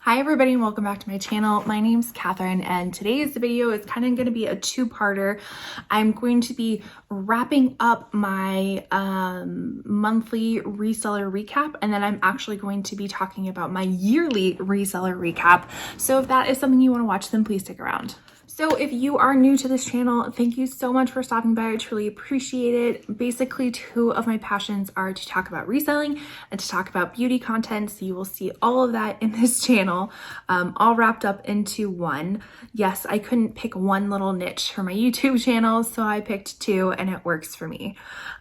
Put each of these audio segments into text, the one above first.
Hi everybody and welcome back to my channel. My name's Catherine and today's video is kind of going to be a two-parter. I'm going to be wrapping up my monthly reseller recap, and then I'm actually going to be talking about my yearly reseller recap. So if that is something you want to watch, then please stick around. So if you are new to this channel, thank you so much for stopping by. I truly appreciate it. Basically, two of my passions are to talk about reselling and to talk about beauty content. So you will see all of that in this channel, all wrapped up into one. Yes, I couldn't pick one little niche for my YouTube channel, so I picked two and it works for me.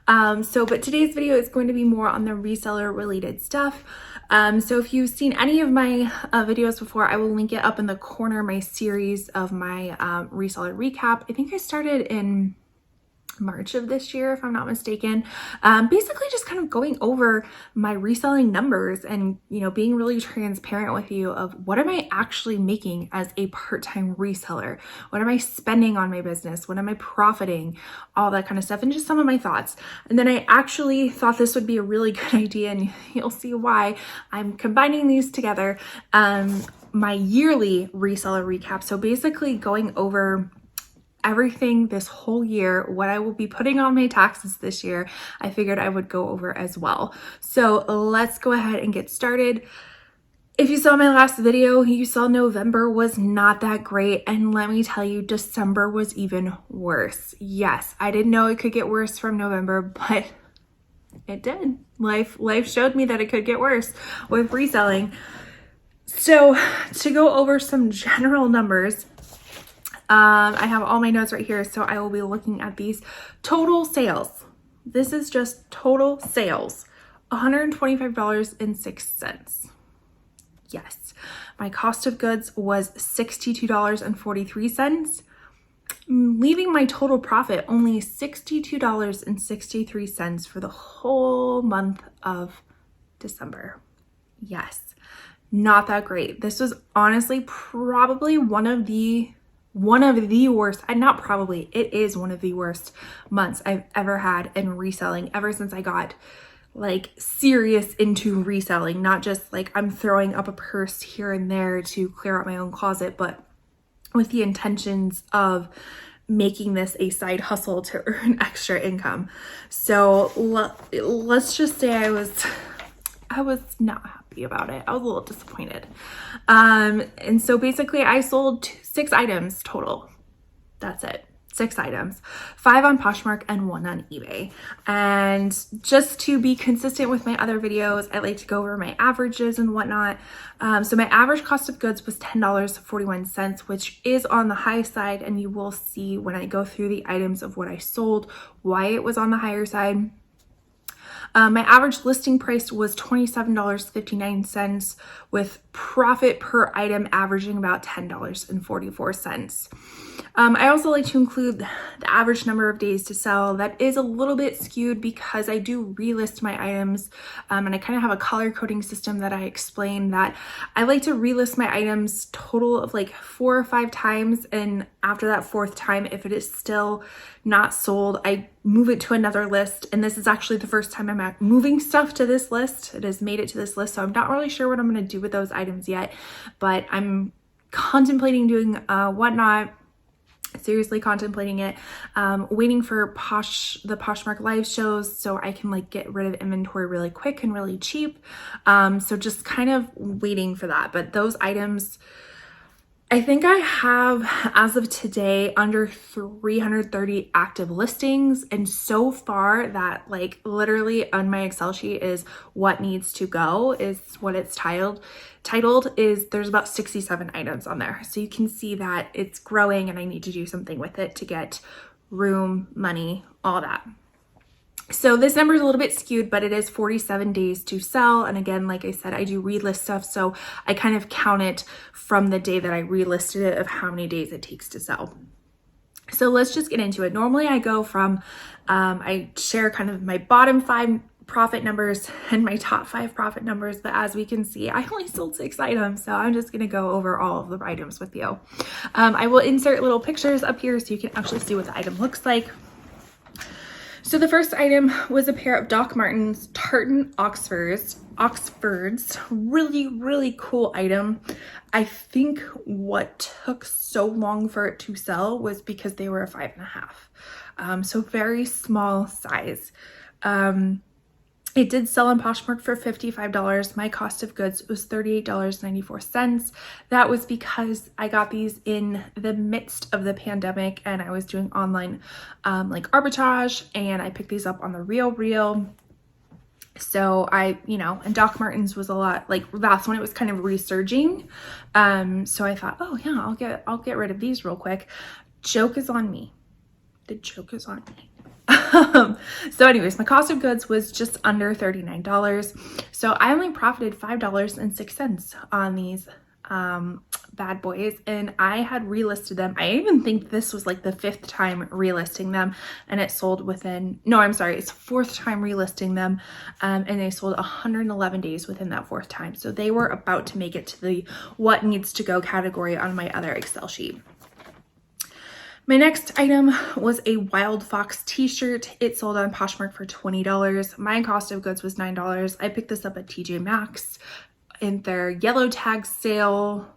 But today's video is going to be more on the reseller related stuff. So if you've seen any of my videos before, I will link it up in the corner, my series of my reseller recap. I think I started in March of this year, if I'm not mistaken. Basically just kind of going over my reselling numbers and, being really transparent with you of what am I actually making as a part-time reseller? What am I spending on my business? What am I profiting? All that kind of stuff, and just some of my thoughts. And then I actually thought this would be a really good idea, and you'll see why I'm combining these together. My yearly reseller recap. So basically going over everything this whole year, what I will be putting on my taxes this year, I figured I would go over as well. So let's go ahead and get started. If you saw my last video, you saw November was not that great. And let me tell you, December was even worse. Yes, I didn't know it could get worse from November, but it did. Life showed me that it could get worse with reselling. So to go over some general numbers, I have all my notes right here, so I will be looking at these total sales. This is just total sales, $125.06. Yes, my cost of goods was $62.43, leaving my total profit only $62.63 for the whole month of December. Yes, not that great. This was honestly probably one of the worst, not probably, it is one of the worst months I've ever had in reselling ever since I got serious into reselling. Not just I'm throwing up a purse here and there to clear out my own closet, but with the intentions of making this a side hustle to earn extra income. So let's just say I was not happy about it. I was a little disappointed. And so basically I sold 6 items total. That's it. 6 items, 5 on Poshmark and 1 on eBay. And just to be consistent with my other videos, I like to go over my averages and whatnot. So my average cost of goods was $10.41, which is on the high side. And you will see when I go through the items of what I sold, why it was on the higher side. My average listing price was $27.59, with profit per item averaging about $10.44. I also like to include the average number of days to sell. That is a little bit skewed because I do relist my items, and I kind of have a color coding system that I explain that I like to relist my items total of 4 or 5 times, and after that 4th time, if it is still not sold, I move it to another list. And this is actually the first time I'm moving stuff to this list. It has made it to this list, so I'm not really sure what I'm going to do with those items yet, but I'm contemplating doing whatnot. Seriously contemplating it, waiting for the Poshmark live shows so I can get rid of inventory really quick and really cheap. So just kind of waiting for that. But those items, I think I have, as of today, under 330 active listings. And so far that literally on my Excel sheet is what needs to go, is what it's titled is there's about 67 items on there. So you can see that it's growing and I need to do something with it to get room, money, all that. So this number is a little bit skewed, but it is 47 days to sell. And again, like I said, I do relist stuff. So I kind of count it from the day that I relisted it of how many days it takes to sell. So let's just get into it. Normally I go from, I share kind of my bottom 5 profit numbers and my top 5 profit numbers. But as we can see, I only sold 6 items. So I'm just going to go over all of the items with you. I will insert little pictures up here so you can actually see what the item looks like. So the first item was a pair of Doc Martens tartan Oxfords. Really, really cool item. I think what took so long for it to sell was because they were a 5.5. So very small size. It did sell on Poshmark for $55. My cost of goods was $38.94. That was because I got these in the midst of the pandemic and I was doing online like arbitrage, and I picked these up on the Real. So and Doc Martens was a lot, like that's when it was kind of resurging. So I thought, oh yeah, I'll get rid of these real quick. Joke is on me. The joke is on me. So anyways, my cost of goods was just under $39. So I only profited $5.06 on these bad boys, and I had relisted them. I even think this was like the 5th time relisting them, and it sold within, no, I'm sorry, it's 4th time relisting them, and they sold 111 days within that 4th time. So they were about to make it to the what needs to go category on my other Excel sheet. My next item was a Wild Fox t-shirt. It sold on Poshmark for $20. My cost of goods was $9. I picked this up at TJ Maxx in their yellow tag sale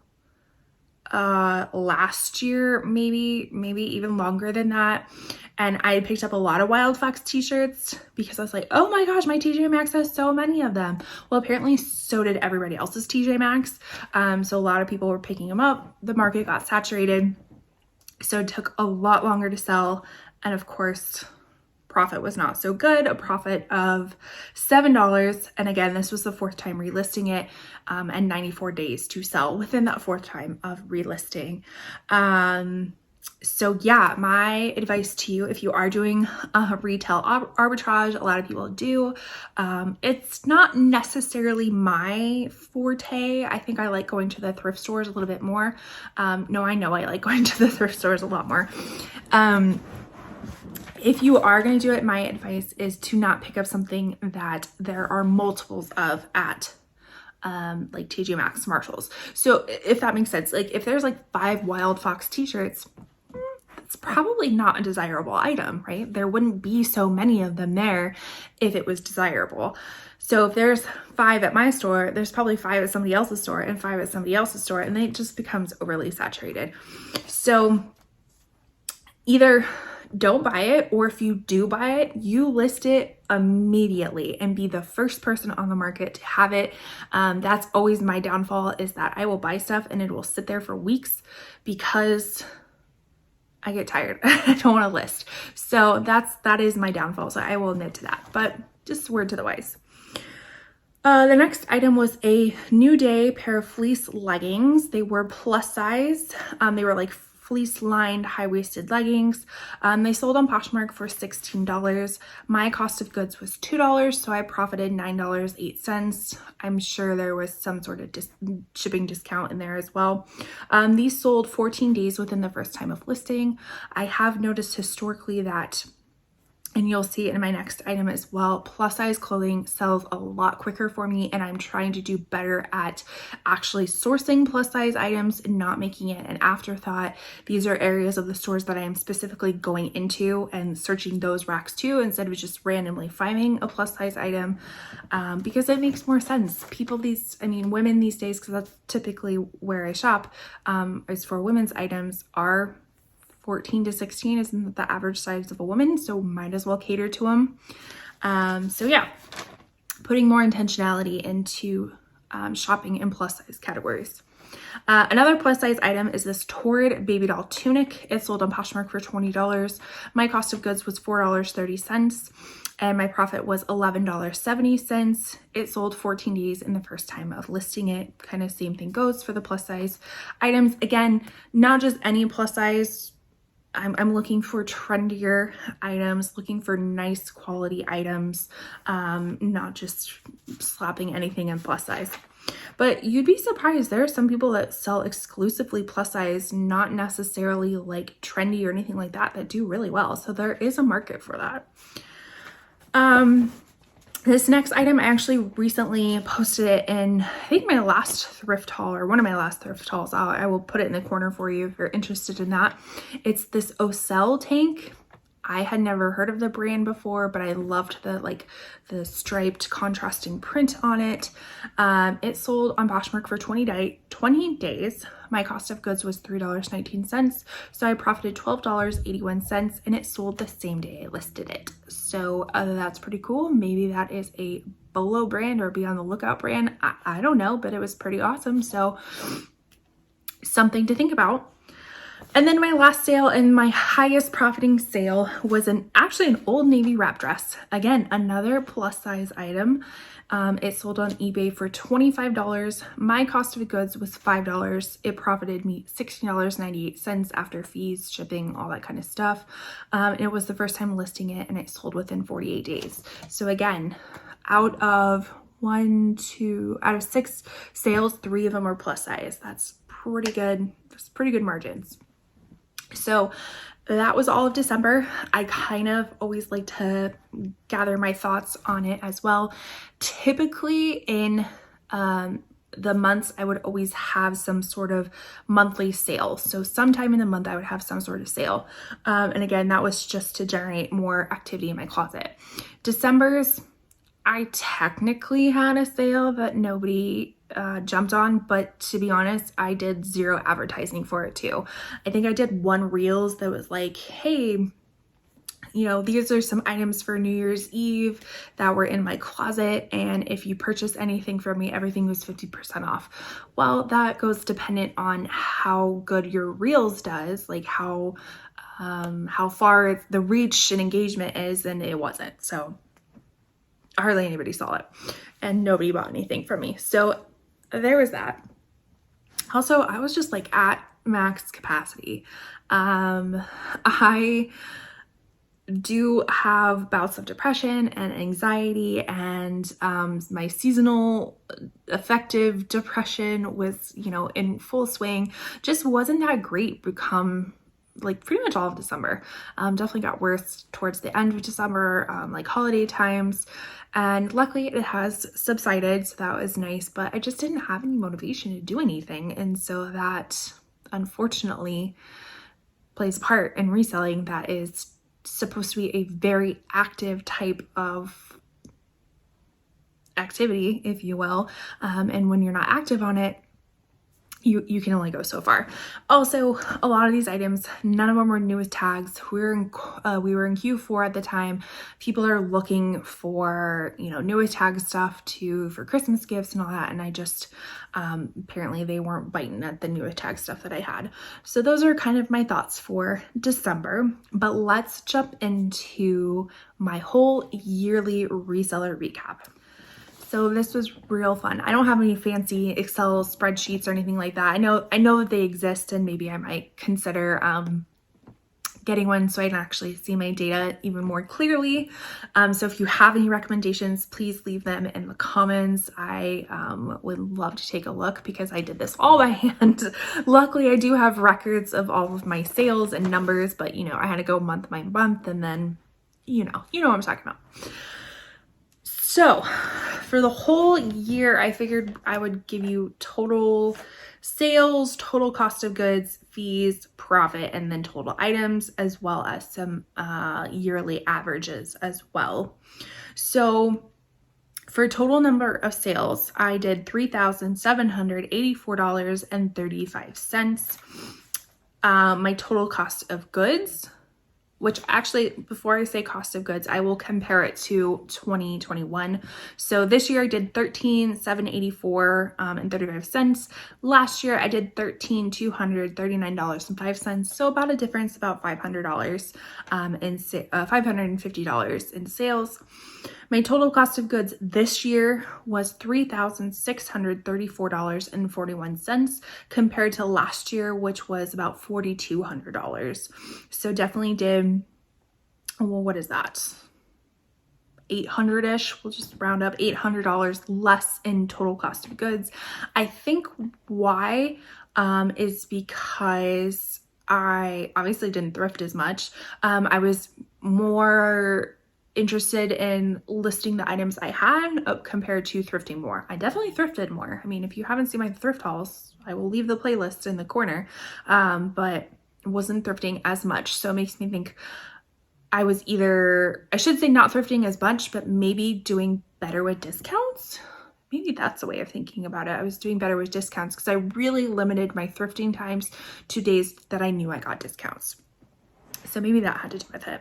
last year, maybe even longer than that. And I picked up a lot of Wild Fox t-shirts because I was like, oh my gosh, my TJ Maxx has so many of them. Well, apparently so did everybody else's TJ Maxx. So a lot of people were picking them up. The market got saturated. So it took a lot longer to sell. And of course, profit was not so good, a profit of $7. And again, this was the 4th time relisting it, and 94 days to sell within that 4th time of relisting. So yeah, my advice to you, if you are doing retail arbitrage, a lot of people do, it's not necessarily my forte. I think I like going to the thrift stores a little bit more. No, I know I like going to the thrift stores a lot more. If you are going to do it, my advice is to not pick up something that there are multiples of at like TJ Maxx, Marshalls. So if that makes sense, like if there's like 5 Wild Fox t-shirts, it's probably not a desirable item, right? There wouldn't be so many of them there if it was desirable. So if there's 5 at my store, there's probably 5 at somebody else's store and 5 at somebody else's store, and then it just becomes overly saturated. So either don't buy it, or if you do buy it, you list it immediately and be the first person on the market to have it. That's always my downfall, is that I will buy stuff and it will sit there for weeks because I get tired. I don't want to list. So that is my downfall. So I will admit to that, but just word to the wise. The next item was a New Day pair of fleece leggings. They were plus size. They were like fleece lined high-waisted leggings. They sold on Poshmark for $16. My cost of goods was $2, so I profited $9.08. I'm sure there was some sort of shipping discount in there as well. These sold 14 days within the first time of listing. I have noticed historically that, and you'll see it in my next item as well, plus size clothing sells a lot quicker for me, and I'm trying to do better at actually sourcing plus size items and not making it an afterthought. These are areas of the stores that I am specifically going into and searching those racks too, instead of just randomly finding a plus size item, because it makes more sense. Women these days, because that's typically where I shop, is for women's items, are 14 to 16 isn't the average size of a woman, so might as well cater to them. So yeah, putting more intentionality into shopping in plus size categories. Another plus size item is this Torrid baby doll tunic. It sold on Poshmark for $20. My cost of goods was $4.30, and my profit was $11.70. It sold 14 days in the first time of listing it. Kind of same thing goes for the plus size items. Again, not just any plus size. I'm looking for trendier items, looking for nice quality items, not just slapping anything in plus size. But you'd be surprised, there are some people that sell exclusively plus size, not necessarily like trendy or anything like that, that do really well. So there is a market for that. This next item, I actually recently posted it in, I think, my last thrift haul, or one of my last thrift hauls. I will put it in the corner for you if you're interested in that. It's this Ocel tank. I had never heard of the brand before, but I loved the striped contrasting print on it. It sold on Poshmark for 20 days. My cost of goods was $3.19. So I profited $12.81 and it sold the same day I listed it. So that's pretty cool. Maybe that is a BOLO brand or be on the lookout brand. I don't know, but it was pretty awesome. So something to think about. And then my last sale and my highest profiting sale was actually an Old Navy wrap dress. Again, another plus size item. It sold on eBay for $25. My cost of goods was $5. It profited me $16.98 after fees, shipping, all that kind of stuff. It was the first time listing it and it sold within 48 days. So again, out of 6 sales, 3 of them are plus size. That's pretty good. That's pretty good margins. So that was all of December. I kind of always like to gather my thoughts on it as well. Typically in the months, I would always have some sort of monthly sale. So sometime in the month, I would have some sort of sale. And again, that was just to generate more activity in my closet. December's, I technically had a sale that nobody jumped on, but to be honest, I did 0 advertising for it too. I think I did 1 Reels that was like, hey, these are some items for New Year's Eve that were in my closet, and if you purchase anything from me, everything was 50% off. Well, that goes dependent on how good your Reels does, like how far the reach and engagement is, and it wasn't. So hardly anybody saw it and nobody bought anything from me. So there was that. Also, I was just like at max capacity. I do have bouts of depression and anxiety, and my seasonal affective depression was, in full swing. Just wasn't that great become like pretty much all of December. Definitely got worse towards the end of December, like holiday times. And luckily it has subsided, so that was nice, but I just didn't have any motivation to do anything. And so that unfortunately plays a part in reselling. That is supposed to be a very active type of activity, if you will. And when you're not active on it, you can only go so far. Also, a lot of these items, none of them were newest tags. We were in Q4 at the time. People are looking for, newest tag stuff for Christmas gifts and all that. And I just, apparently they weren't biting at the newest tag stuff that I had. So those are kind of my thoughts for December, but let's jump into my whole yearly reseller recap. So this was real fun. I don't have any fancy Excel spreadsheets or anything like that. I know that they exist, and maybe I might consider getting one so I can actually see my data even more clearly. So if you have any recommendations, please leave them in the comments. I would love to take a look because I did this all by hand. Luckily, I do have records of all of my sales and numbers, but I had to go month by month, and then you know what I'm talking about. So for the whole year, I figured I would give you total sales, total cost of goods, fees, profit, and then total items, as well as some yearly averages as well. So for total number of sales, I did $3,784.35. My total cost of goods, which actually, before I say cost of goods, I will compare it to 2021. So this year I did $13,784.35. Last year I did $13,239.05. So about a difference, about $500 $550 in sales. My total cost of goods this year was $3,634.41 compared to last year, which was about $4,200. So definitely did, well, what is that? 800-ish, we'll just round up, $800 less in total cost of goods. I think why is because I obviously didn't thrift as much. I was more interested in listing the items I had compared to thrifting more. I definitely thrifted more. I mean, if you haven't seen my thrift hauls, I will leave the playlist in the corner, but wasn't thrifting as much. So it makes me think I was either, I should say not thrifting as much, but maybe doing better with discounts. Maybe that's the way of thinking about it. I was doing better with discounts because I really limited my thrifting times to days that I knew I got discounts. So maybe that had to do with it.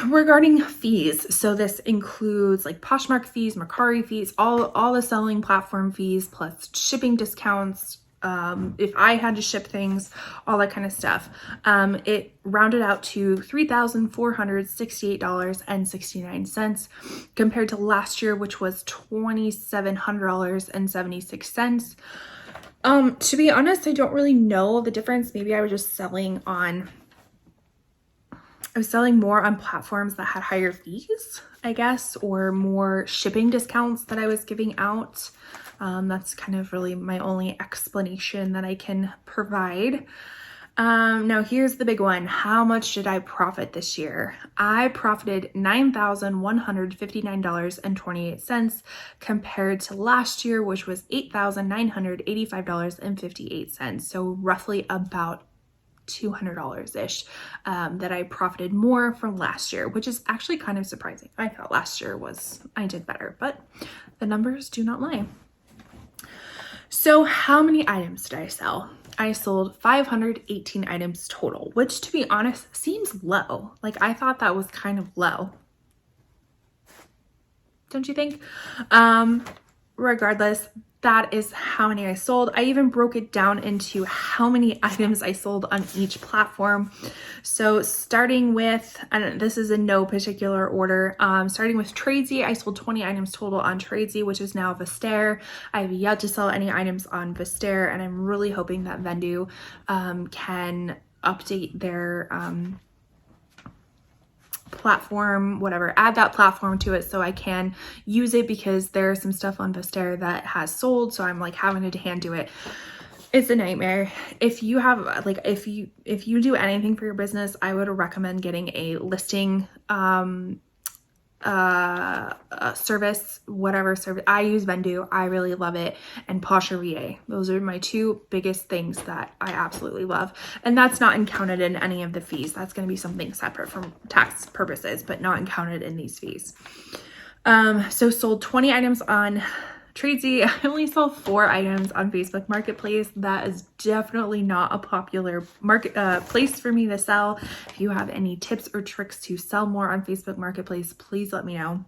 Regarding fees, so this includes like Poshmark fees, Mercari fees, all the selling platform fees, plus shipping discounts, if I had to ship things, all that kind of stuff. It rounded out to $3,468.69 compared to last year, which was $2,700.76. To be honest, I don't really know the difference. Maybe I was just selling more on platforms that had higher fees, I guess, or more shipping discounts that I was giving out. That's kind of really my only explanation that I can provide. Now here's the big one. How much did I profit this year? I profited $9,159.28 compared to last year, which was $8,985.58. So roughly about $200-ish that I profited more from last year, which is actually kind of surprising. I thought last year I did better, but the numbers do not lie. So how many items did I sell? I sold 518 items total, which to be honest seems low. Like I thought that was kind of low. Don't you think? Regardless, that is how many I sold. I even broke it down into how many items I sold on each platform. So starting with, and this is in no particular order, starting with Tradesy, I sold 20 items total on Tradesy, which is now Vestair. I have yet to sell any items on Vestair, and I'm really hoping that Vendoo can update their platform, whatever, add that platform to it so I can use it, because there's some stuff on Vestair that has sold, so I'm like having to hand do it. It's a nightmare. If you have like, if you do anything for your business, I would recommend getting a listing service, whatever service. I use Vendoo. I really love it. And Posher VA. Those are my two biggest things that I absolutely love. And that's not counted in any of the fees. That's going to be something separate from tax purposes, but not counted in these fees. So sold 20 items on Tradesy. I only sold 4 items on Facebook Marketplace. That is definitely not a popular place for me to sell. If you have any tips or tricks to sell more on Facebook Marketplace, please let me know.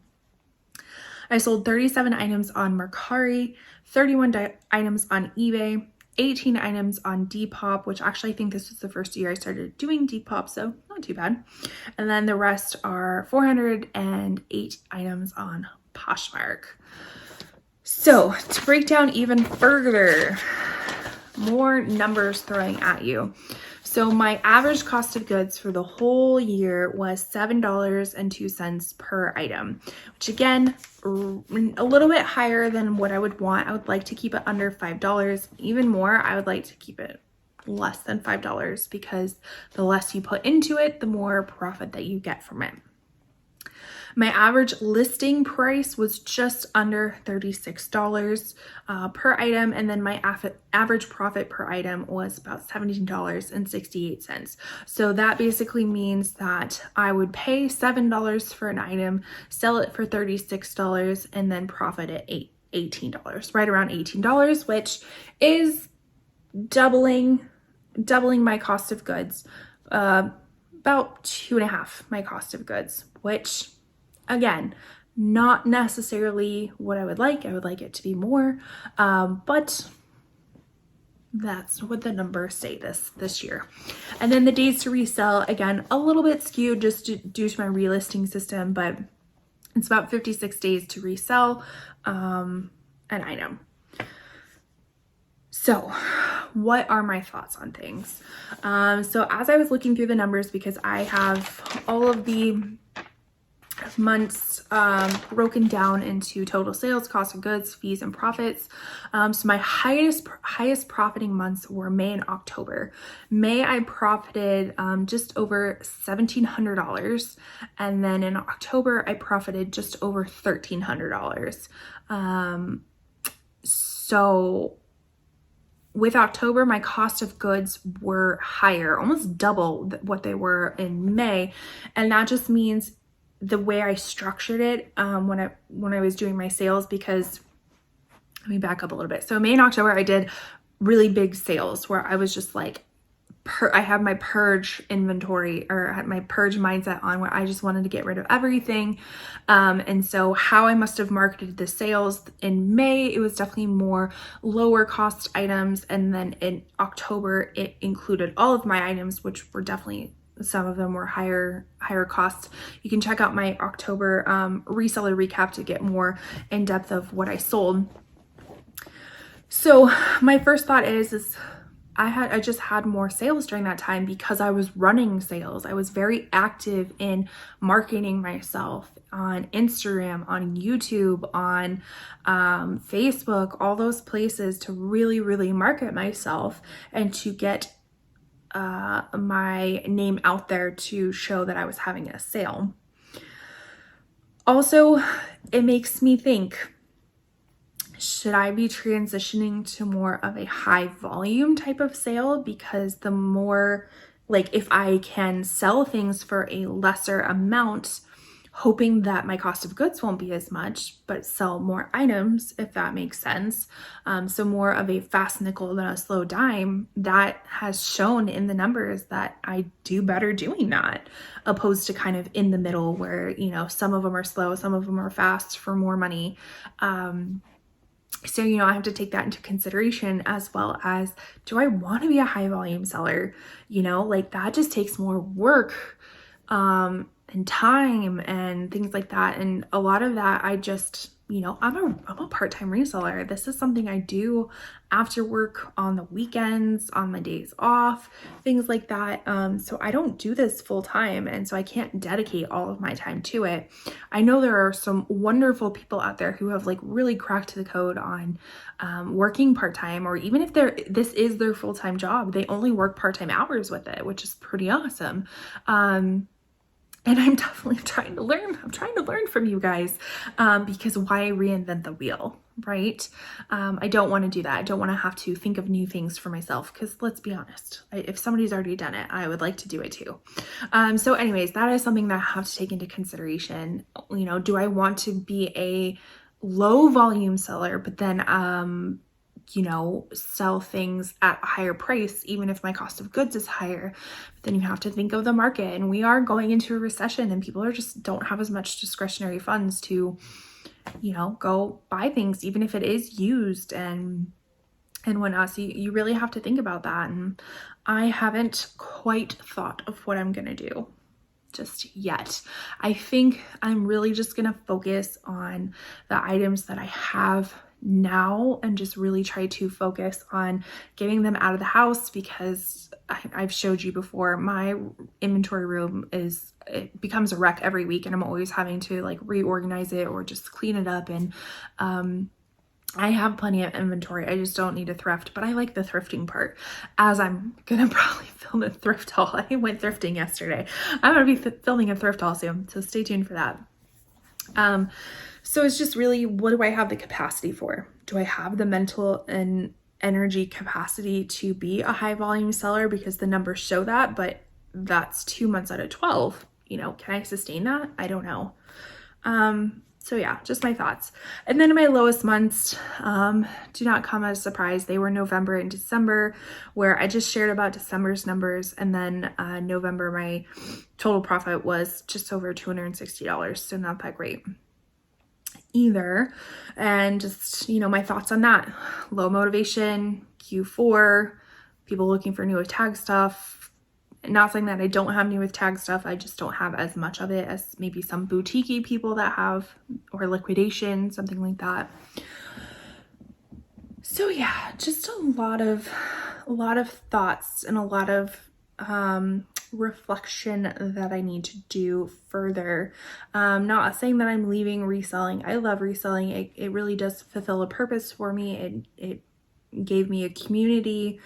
I sold 37 items on Mercari, 31 items on eBay, 18 items on Depop, which actually I think this was the first year I started doing Depop, so not too bad. And then the rest are 408 items on Poshmark. So to break down even further, more numbers throwing at you. So my average cost of goods for the whole year was $7.02 per item, which again, a little bit higher than what I would want. I would like to keep it under $5. Even more, I would like to keep it less than $5, because the less you put into it, the more profit that you get from it. My average listing price was just under $36 per item, and then my average profit per item was about $17.68. So that basically means that I would pay $7 for an item, sell it for $36, and then profit at $18, right around $18, which is doubling my cost of goods, about 2.5 my cost of goods, which again, not necessarily what I would like. I would like it to be more, but that's what the numbers say this year. And then the days to resell, again, a little bit skewed just due to my relisting system, but it's about 56 days to resell an item. So what are my thoughts on things? So as I was looking through the numbers, because I have all of the months broken down into total sales, cost of goods, fees, and profits. So my highest profiting months were May and October. May I profited just over $1,700, and then in October I profited just over $1,300. So with October, my cost of goods were higher, almost double what they were in May. And that just means the way I structured it when I was doing my sales, because let me back up a little bit. So May and October, I did really big sales where I was just like, I had my purge inventory, or I had my purge mindset on, where I just wanted to get rid of everything. And so how I must have marketed the sales in May, it was definitely more lower cost items. And then in October, it included all of my items, which were definitely, some of them were higher cost. You can check out my October reseller recap to get more in depth of what I sold. So my first thought is I just had more sales during that time because I was running sales. I was very active in marketing myself on Instagram, on YouTube, on Facebook, all those places to really, really market myself and to get my name out there to show that I was having a sale. Also, it makes me think, should I be transitioning to more of a high volume type of sale? Because the more, like, if I can sell things for a lesser amount, hoping that my cost of goods won't be as much, but sell more items, if that makes sense. So more of a fast nickel than a slow dime, that has shown in the numbers that I do better doing that, opposed to kind of in the middle where, you know, some of them are slow, some of them are fast for more money. So, you know, I have to take that into consideration, as well as, do I want to be a high volume seller? You know, like that just takes more work, and time and things like that. And a lot of that, I just, you know, I'm a part-time reseller. This is something I do after work, on the weekends, on my days off, things like that. So I don't do this full time. And so I can't dedicate all of my time to it. I know there are some wonderful people out there who have like really cracked the code on working part-time, or even if this is their full-time job, they only work part-time hours with it, which is pretty awesome. And I'm definitely trying to learn. I'm trying to learn from you guys, because why reinvent the wheel, right? I don't want to do that. I don't want to have to think of new things for myself, because let's be honest, if somebody's already done it, I would like to do it too. So anyways, that is something that I have to take into consideration. You know, do I want to be a low volume seller, but then, you know, sell things at a higher price, even if my cost of goods is higher? But then you have to think of the market, and we are going into a recession, and people just don't have as much discretionary funds to, you know, go buy things, even if it is used and whatnot. So you really have to think about that. And I haven't quite thought of what I'm gonna do just yet. I think I'm really just gonna focus on the items that I have now and just really try to focus on getting them out of the house, because I've showed you before, my inventory room it becomes a wreck every week, and I'm always having to like reorganize it or just clean it up. And I have plenty of inventory. I just don't need to thrift, but I like the thrifting part, as I'm gonna probably film a thrift haul. I went thrifting yesterday. I'm gonna be filming a thrift haul soon, so stay tuned for that. So it's just really, what do I have the capacity for? Do I have the mental and energy capacity to be a high volume seller? Because the numbers show that, but that's 2 months out of 12. You know, can I sustain that? I don't know. So yeah, just my thoughts. And then my lowest months do not come as a surprise. They were November and December, where I just shared about December's numbers. And then November, my total profit was just over $260. So not that great either. And just, you know, my thoughts on that: low motivation, Q4, people looking for new tag stuff. Not saying that I don't have new with tag stuff, I just don't have as much of it as maybe some boutique-y people that have, or liquidation, something like that. So yeah, just a lot of thoughts and a lot of reflection that I need to do further. Not saying that I'm leaving reselling. I love reselling. It really does fulfill a purpose for me. It gave me a community.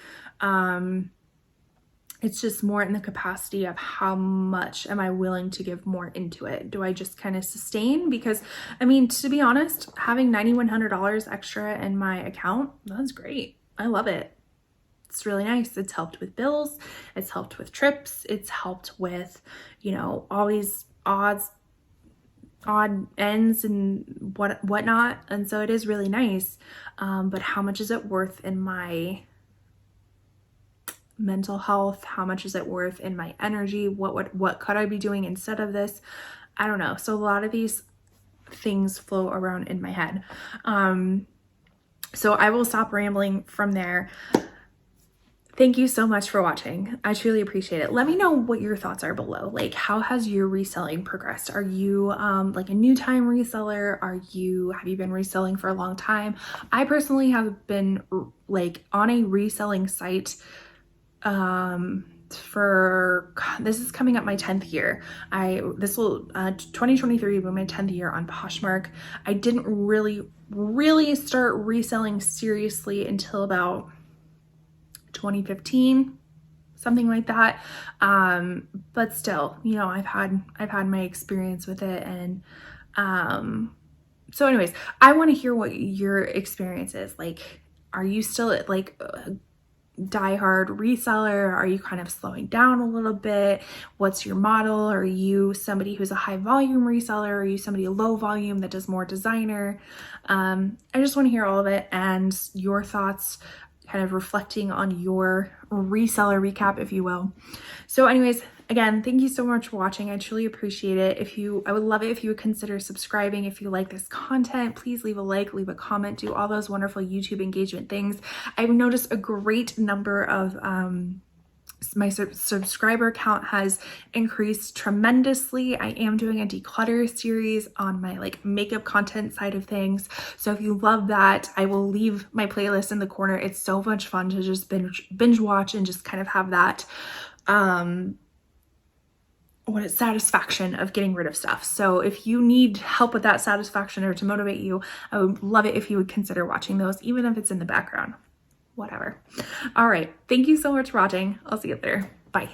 It's just more in the capacity of how much am I willing to give more into it. Do I just kind of sustain? Because I mean, to be honest, having $9,100 extra in my account, that's great. I love it. it's really nice. It's helped with bills, it's helped with trips, it's helped with, you know, all these odd ends and whatnot. And so it is really nice. But how much is it worth in my mental health? How much is it worth in my energy? What could I be doing instead of this? I don't know. So a lot of these things flow around in my head. So I will stop rambling from there. Thank you so much for watching. I truly appreciate it. Let me know what your thoughts are below. Like, how has your reselling progressed? Are you like a new time reseller? Have you been reselling for a long time? I personally have been like on a reselling site this is coming up my 10th year. 2023 will be my 10th year on Poshmark. I didn't really start reselling seriously until about 2015, something like that. But still, you know, I've had my experience with it. And so anyways, I want to hear what your experience is. Like, are you still like diehard reseller? Are you kind of slowing down a little bit? What's your model? Are you somebody who's a high volume reseller? Are you somebody low volume that does more designer? I just want to hear all of it and your thoughts, kind of reflecting on your reseller recap, if you will. So anyways, again, thank you so much for watching. I truly appreciate it. I would love it if you would consider subscribing. If you like this content, please leave a like, leave a comment, do all those wonderful YouTube engagement things. I've noticed a great number of my subscriber count has increased tremendously. I am doing a declutter series on my like makeup content side of things. So if you love that, I will leave my playlist in the corner. It's so much fun to just binge watch and just kind of have that satisfaction of getting rid of stuff. So if you need help with that satisfaction or to motivate you, I would love it if you would consider watching those, even if it's in the background. Whatever. All right. Thank you so much for watching. I'll see you later. Bye.